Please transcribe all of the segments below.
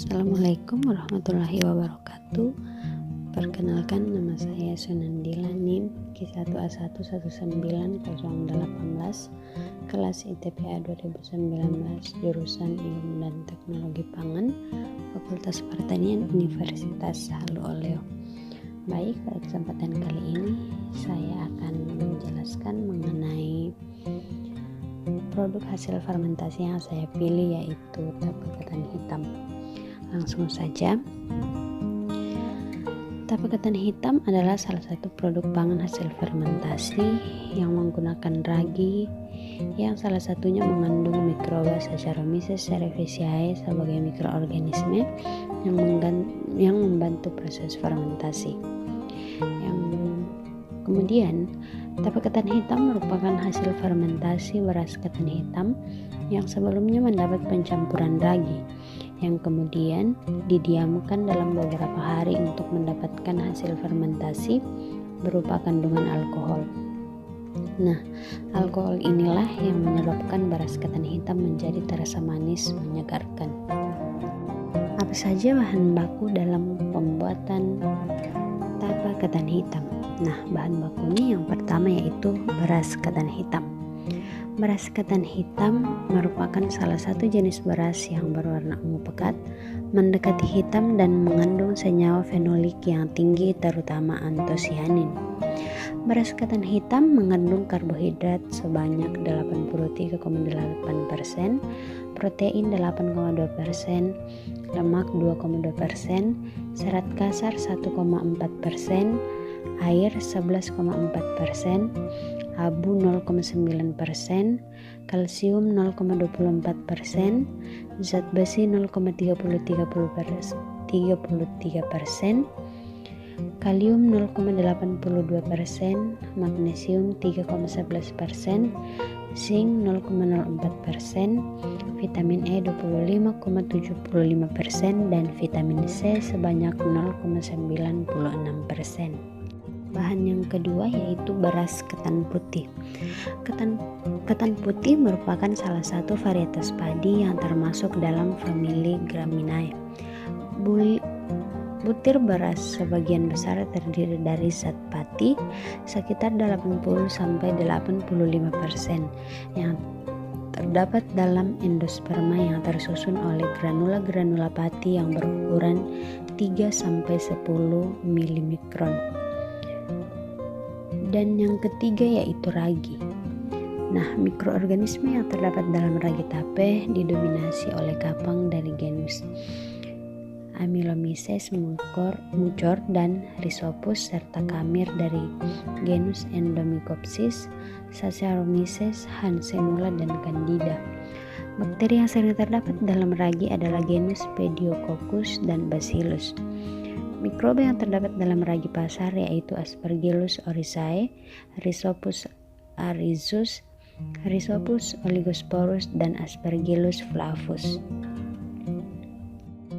Assalamualaikum warahmatullahi wabarakatuh. Perkenalkan, nama saya Sunandila NIM Q1A1190818, kelas ITPA 2019, jurusan Ilmu dan Teknologi Pangan, Fakultas Pertanian Universitas Halu Oleo. Baik, pada kesempatan kali ini saya akan menjelaskan mengenai produk hasil fermentasi yang saya pilih, yaitu tape ketan hitam. Langsung saja. Tape ketan hitam adalah salah satu produk pangan hasil fermentasi yang menggunakan ragi, yang salah satunya mengandung mikroba Saccharomyces cerevisiae sebagai mikroorganisme yang membantu proses fermentasi. Kemudian, tape ketan hitam merupakan hasil fermentasi beras ketan hitam yang sebelumnya mendapat pencampuran ragi, yang kemudian didiamkan dalam beberapa hari untuk mendapatkan hasil fermentasi berupa kandungan alkohol. Nah, alkohol inilah yang menyebabkan beras ketan hitam menjadi terasa manis menyegarkan. Apa saja bahan baku dalam pembuatan tape ketan hitam? Nah, bahan bakunya yang pertama yaitu beras ketan hitam. Beras ketan hitam merupakan salah satu jenis beras yang berwarna ungu pekat, mendekati hitam dan mengandung senyawa fenolik yang tinggi, terutama antosianin. Beras ketan hitam mengandung karbohidrat sebanyak 83,8%, protein 8,2%, lemak 2,2%, serat kasar 1,4%, air 11,4%, abu 0,9%, kalsium 0,24%, zat besi 0,33%, kalium 0,82%, magnesium 3,11%, zinc 0,04%, vitamin E 25,75%, dan vitamin C sebanyak 0,96%. Bahan yang kedua yaitu beras ketan putih. Ketan putih merupakan salah satu varietas padi yang termasuk dalam famili Graminae. Butir beras sebagian besar terdiri dari zat pati sekitar 80-85% yang terdapat dalam endosperma yang tersusun oleh granula-granula pati yang berukuran 3-10 milimikron. Dan yang ketiga yaitu ragi. Nah, mikroorganisme yang terdapat dalam ragi tape didominasi oleh kapang dari genus Amylomyces mucor dan Rhizopus, serta kamir dari genus Endomycopsis, Saccharomyces, Hansenula, dan Candida. Bakteri yang sering terdapat dalam ragi adalah genus Pediococcus dan Bacillus. Mikroba yang terdapat dalam ragi pasar yaitu Aspergillus oryzae, Rhizopus arizus, Rhizopus oligosporus, dan Aspergillus flavus.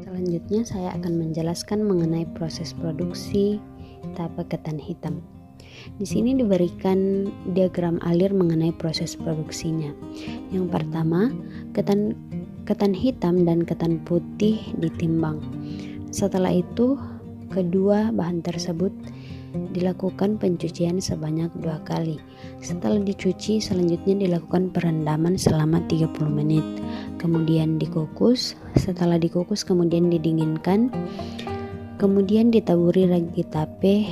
Selanjutnya saya akan menjelaskan mengenai proses produksi tape ketan hitam. Di sini diberikan diagram alir mengenai proses produksinya. Yang pertama, ketan hitam dan ketan putih ditimbang. Setelah itu, kedua bahan tersebut dilakukan pencucian sebanyak 2 kali. Setelah dicuci, selanjutnya dilakukan perendaman selama 30 menit. Kemudian dikukus. Setelah dikukus, kemudian didinginkan. Kemudian ditaburi ragi tape.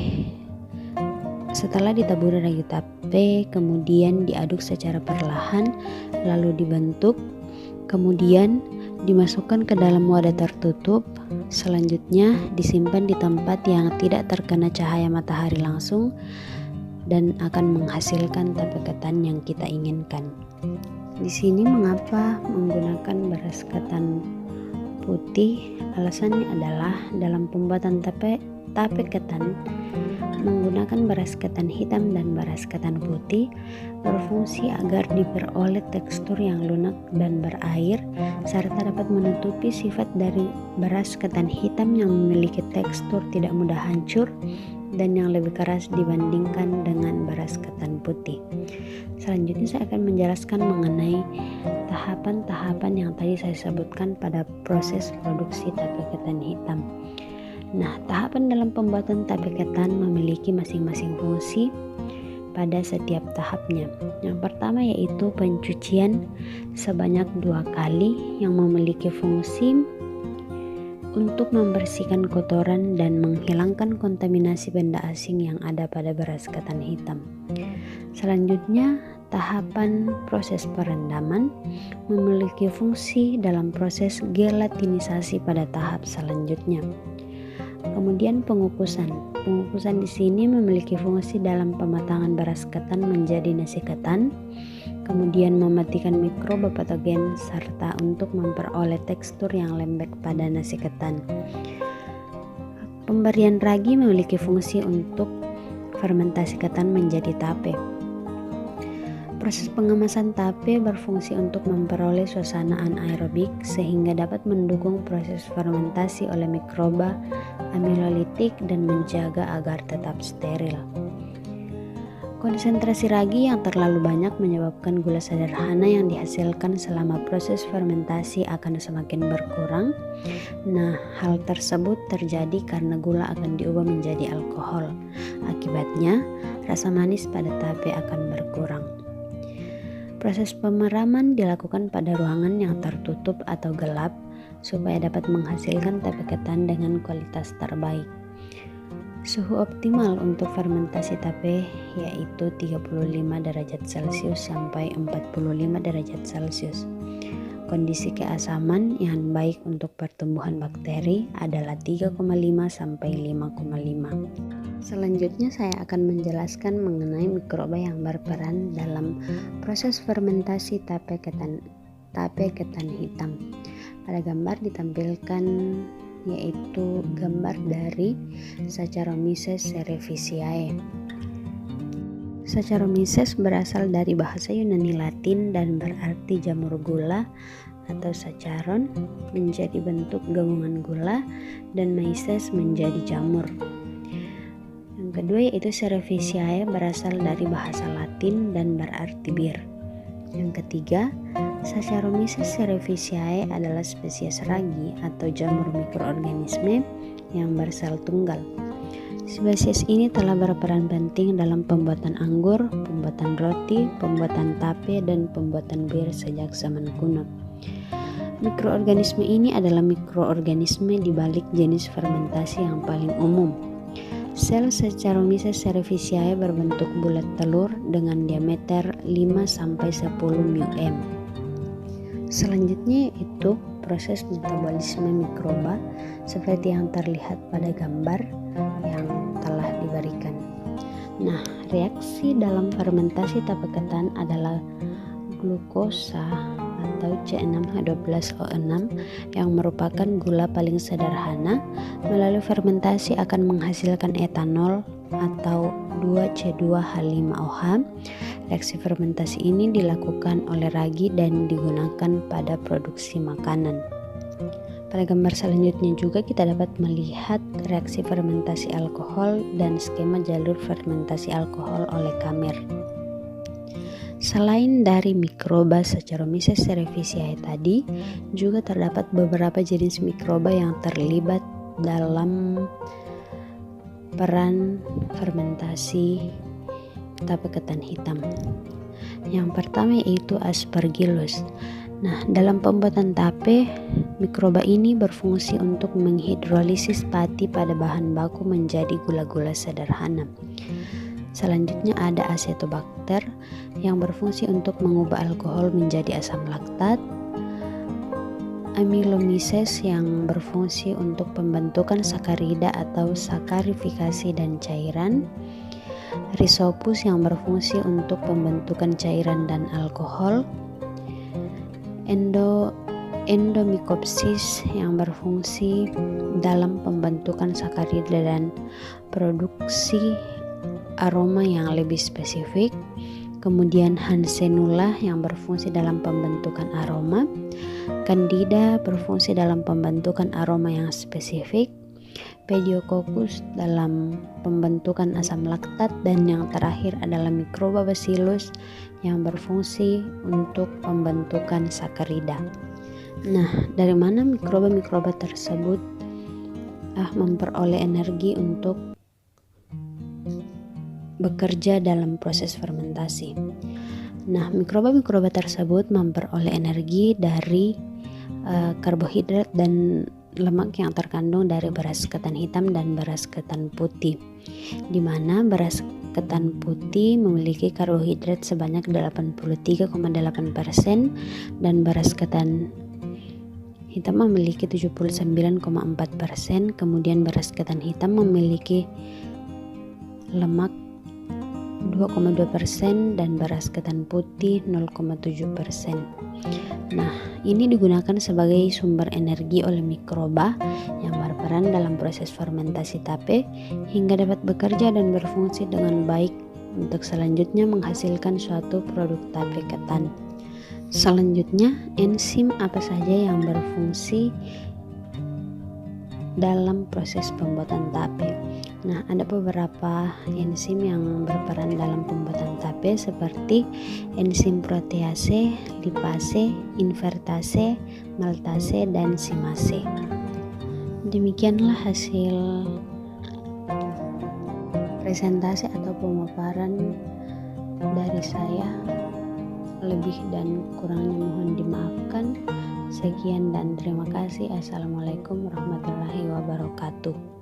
Setelah ditaburi ragi tape, kemudian diaduk secara perlahan, lalu dibentuk. Kemudian dimasukkan ke dalam wadah tertutup. Selanjutnya disimpan di tempat yang tidak terkena cahaya matahari langsung dan akan menghasilkan tape ketan yang kita inginkan. Di sini mengapa menggunakan beras ketan putih? Alasannya adalah dalam pembuatan tape ketan menggunakan beras ketan hitam dan beras ketan putih berfungsi agar diperoleh tekstur yang lunak dan berair, serta dapat menutupi sifat dari beras ketan hitam yang memiliki tekstur tidak mudah hancur dan yang lebih keras dibandingkan dengan beras ketan putih. Selanjutnya saya akan menjelaskan mengenai tahapan-tahapan yang tadi saya sebutkan pada proses produksi tape ketan hitam. Nah, tahapan dalam pembuatan tape ketan memiliki masing-masing fungsi pada setiap tahapnya. Yang pertama yaitu pencucian sebanyak 2 kali yang memiliki fungsi untuk membersihkan kotoran dan menghilangkan kontaminasi benda asing yang ada pada beras ketan hitam. Selanjutnya, tahapan proses perendaman memiliki fungsi dalam proses gelatinisasi pada tahap selanjutnya. Kemudian pengukusan. Pengukusan di sini memiliki fungsi dalam pematangan beras ketan menjadi nasi ketan, kemudian mematikan mikroba patogen serta untuk memperoleh tekstur yang lembek pada nasi ketan. Pemberian ragi memiliki fungsi untuk fermentasi ketan menjadi tape. Proses pengemasan tape berfungsi untuk memperoleh suasana anaerobik sehingga dapat mendukung proses fermentasi oleh mikroba amilolitik dan menjaga agar tetap steril. Konsentrasi ragi yang terlalu banyak menyebabkan gula sederhana yang dihasilkan selama proses fermentasi akan semakin berkurang. Nah, hal tersebut terjadi karena gula akan diubah menjadi alkohol. Akibatnya, rasa manis pada tape akan berkurang. Proses pemeraman dilakukan pada ruangan yang tertutup atau gelap supaya dapat menghasilkan tape ketan dengan kualitas terbaik. Suhu optimal untuk fermentasi tape yaitu 35 derajat Celcius sampai 45 derajat Celcius. Kondisi keasaman yang baik untuk pertumbuhan bakteri adalah 3,5 sampai 5,5. Selanjutnya saya akan menjelaskan mengenai mikroba yang berperan dalam proses fermentasi tape ketan hitam. Pada gambar ditampilkan yaitu gambar dari Saccharomyces cerevisiae. Saccharomyces berasal dari bahasa Yunani Latin dan berarti jamur gula atau saccharon menjadi bentuk gabungan gula dan myces menjadi jamur. Yang kedua yaitu cerevisiae berasal dari bahasa Latin dan berarti bir. Yang ketiga, Saccharomyces cerevisiae adalah spesies ragi atau jamur mikroorganisme yang bersel tunggal. Spesies ini telah berperan penting dalam pembuatan anggur, pembuatan roti, pembuatan tape, dan pembuatan bir sejak zaman kuno. Mikroorganisme ini adalah mikroorganisme di balik jenis fermentasi yang paling umum. Sel Saccharomyces cerevisiae berbentuk bulat telur dengan diameter 5-10 μm. Selanjutnya yaitu proses metabolisme mikroba seperti yang terlihat pada gambar yang telah diberikan. Nah, reaksi dalam fermentasi tape ketan adalah glukosa atau C6H12O6 yang merupakan gula paling sederhana melalui fermentasi akan menghasilkan etanol atau 2C2H5OH. Reaksi fermentasi ini dilakukan oleh ragi dan digunakan pada produksi makanan. Pada gambar selanjutnya juga kita dapat melihat reaksi fermentasi alkohol dan skema jalur fermentasi alkohol oleh Kamer. Selain dari mikroba Saccharomyces cerevisiae tadi, juga terdapat beberapa jenis mikroba yang terlibat dalam peran fermentasi tape ketan hitam. Yang pertama yaitu Aspergillus. Nah, dalam pembuatan tape, mikroba ini berfungsi untuk menghidrolisis pati pada bahan baku menjadi gula-gula sederhana. Selanjutnya ada Acetobacter yang berfungsi untuk mengubah alkohol menjadi asam laktat. Amylomyces yang berfungsi untuk pembentukan sakarida atau sakarifikasi dan cairan. Rhizopus yang berfungsi untuk pembentukan cairan dan alkohol. Endomycopsis yang berfungsi dalam pembentukan sakarida dan produksi aroma yang lebih spesifik. Kemudian Hansenula yang berfungsi dalam pembentukan aroma. Candida berfungsi dalam pembentukan aroma yang spesifik. Pediococcus dalam pembentukan asam laktat, dan yang terakhir adalah mikroba Bacillus yang berfungsi untuk pembentukan sakarida. Nah, dari mana mikroba-mikroba tersebut memperoleh energi untuk bekerja dalam proses fermentasi? Nah, mikroba-mikroba tersebut memperoleh energi dari karbohidrat dan lemak yang terkandung dari beras ketan hitam dan beras ketan putih, di mana beras ketan putih memiliki karbohidrat sebanyak 83,8% dan beras ketan hitam memiliki 79,4%. Kemudian beras ketan hitam memiliki lemak 2,2% dan beras ketan putih 0,7%. Nah, ini digunakan sebagai sumber energi oleh mikroba yang berperan dalam proses fermentasi tape hingga dapat bekerja dan berfungsi dengan baik untuk selanjutnya menghasilkan suatu produk tape ketan. Selanjutnya, enzim apa saja yang berfungsi dalam proses pembuatan tape? Nah, ada beberapa enzim yang berperan dalam pembuatan tape seperti enzim protease, lipase, invertase, maltase, dan simase. Demikianlah hasil presentasi atau pemaparan dari saya. Lebih dan kurangnya mohon dimaafkan. Sekian dan terima kasih. Assalamualaikum warahmatullahi wabarakatuh.